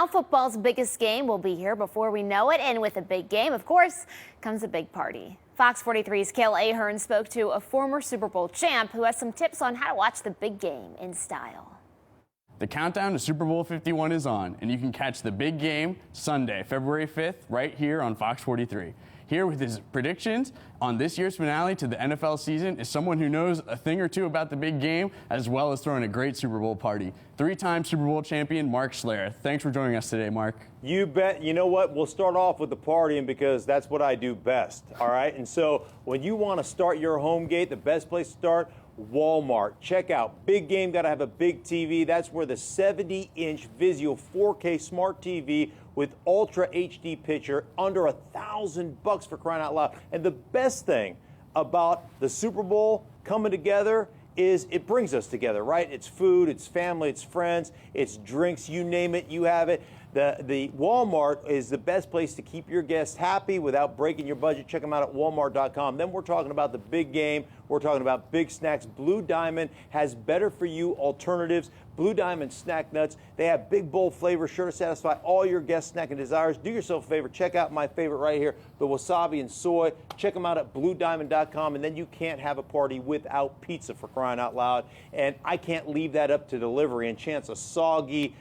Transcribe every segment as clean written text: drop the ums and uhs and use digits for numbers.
now. Football's biggest game will be here before we know it. And with a big game, of course, comes a big party. Fox 43's Cale Ahern spoke to a former Super Bowl champ who has some tips on how to watch the big game in style. The countdown to Super Bowl 51 is on, and you can catch the big game Sunday, February 5th, right here on Fox 43. Here with his predictions on this year's finale to the NFL season is someone who knows a thing or two about the big game, as well as throwing a great Super Bowl party. Three-time Super Bowl champion Mark Schlereth. Thanks for joining us today, Mark. You bet. You know what? We'll start off with the partying because that's what I do best, all right? And so when you want to start your home gate, the best place to start, Walmart. Check out big game. Got to have a big TV. That's where the 70-inch Vizio 4K smart TV with Ultra HD picture under $1,000 for crying out loud. And the best thing about the Super Bowl coming together is it brings us together, right? It's food, it's family, it's friends, it's drinks, you name it, you have it. The Walmart is the best place to keep your guests happy without breaking your budget. Check them out at walmart.com. Then we're talking about the big game. We're talking about big snacks. Blue Diamond has better for you alternatives. Blue Diamond snack nuts. They have big bold flavor, sure to satisfy all your guest snacking desires. Do yourself a favor. Check out my favorite right here, the wasabi and soy. Check them out at bluediamond.com. And then you can't have a party without pizza, for crying out loud. And I can't leave that up to delivery and chance a soggy,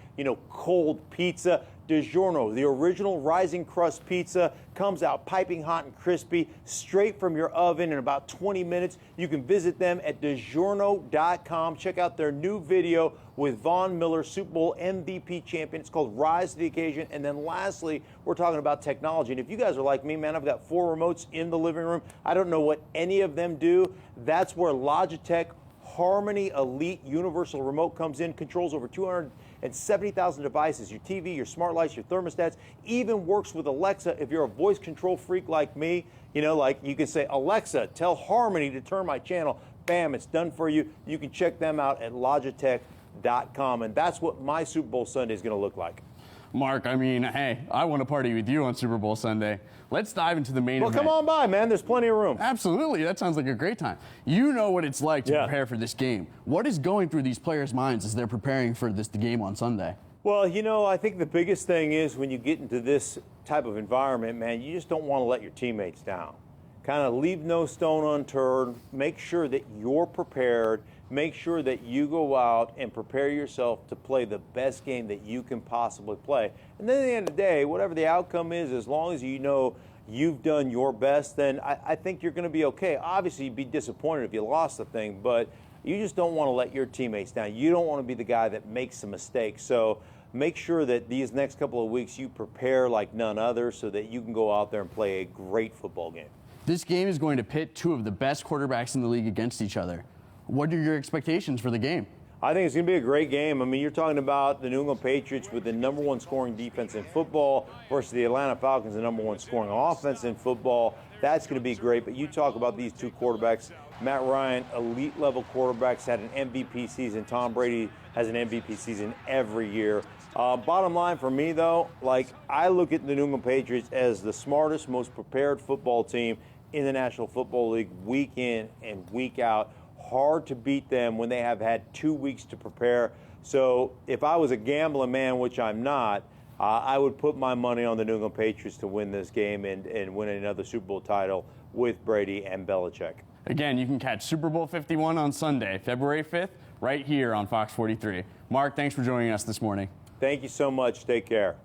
cold pizza. DiGiorno, the original rising crust pizza, comes out piping hot and crispy, straight from your oven in about 20 minutes. You can visit them at DiGiorno.com. Check out their new video with Von Miller, Super Bowl MVP champion. It's called Rise to the Occasion. And then lastly, we're talking about technology. And if you guys are like me, man, I've got 4 remotes in the living room. I don't know what any of them do. That's where Logitech Harmony Elite Universal Remote comes in, controls over 270,000 devices, your TV, your smart lights, your thermostats, even works with Alexa. If you're a voice control freak like me, like you can say, Alexa, tell Harmony to turn my channel. Bam, it's done for you. You can check them out at Logitech.com. And that's what my Super Bowl Sunday is going to look like. Mark, hey, I want to party with you on Super Bowl Sunday. Let's dive into the main event. Well, come on by, man. There's plenty of room. Absolutely. That sounds like a great time. You know what it's like to prepare for this game. What is going through these players' minds as they're preparing for the game on Sunday? Well, I think the biggest thing is when you get into this type of environment, man, you just don't want to let your teammates down. Kind of leave no stone unturned. Make sure that you're prepared. Make sure that you go out and prepare yourself to play the best game that you can possibly play. And then at the end of the day, whatever the outcome is, as long as you know you've done your best, then I think you're going to be okay. Obviously, you'd be disappointed if you lost the thing, but you just don't want to let your teammates down. You don't want to be the guy that makes a mistake. So make sure that these next couple of weeks you prepare like none other so that you can go out there and play a great football game. This game is going to pit 2 of the best quarterbacks in the league against each other. What are your expectations for the game? I think it's going to be a great game. I mean, you're talking about the New England Patriots with the #1 scoring defense in football versus the Atlanta Falcons, the #1 scoring offense in football. That's going to be great. But you talk about these 2 quarterbacks. Matt Ryan, elite-level quarterbacks, had an MVP season. Tom Brady has an MVP season every year. Bottom line for me, though, I look at the New England Patriots as the smartest, most prepared football team in the National Football League week in and week out. Hard to beat them when they have had 2 weeks to prepare. So if I was a gambling man, which I'm not, I would put my money on the New England Patriots to win this game and win another Super Bowl title with Brady and Belichick. Again, you can catch Super Bowl 51 on Sunday, February 5th, right here on Fox 43. Mark, thanks for joining us this morning. Thank you so much. Take care.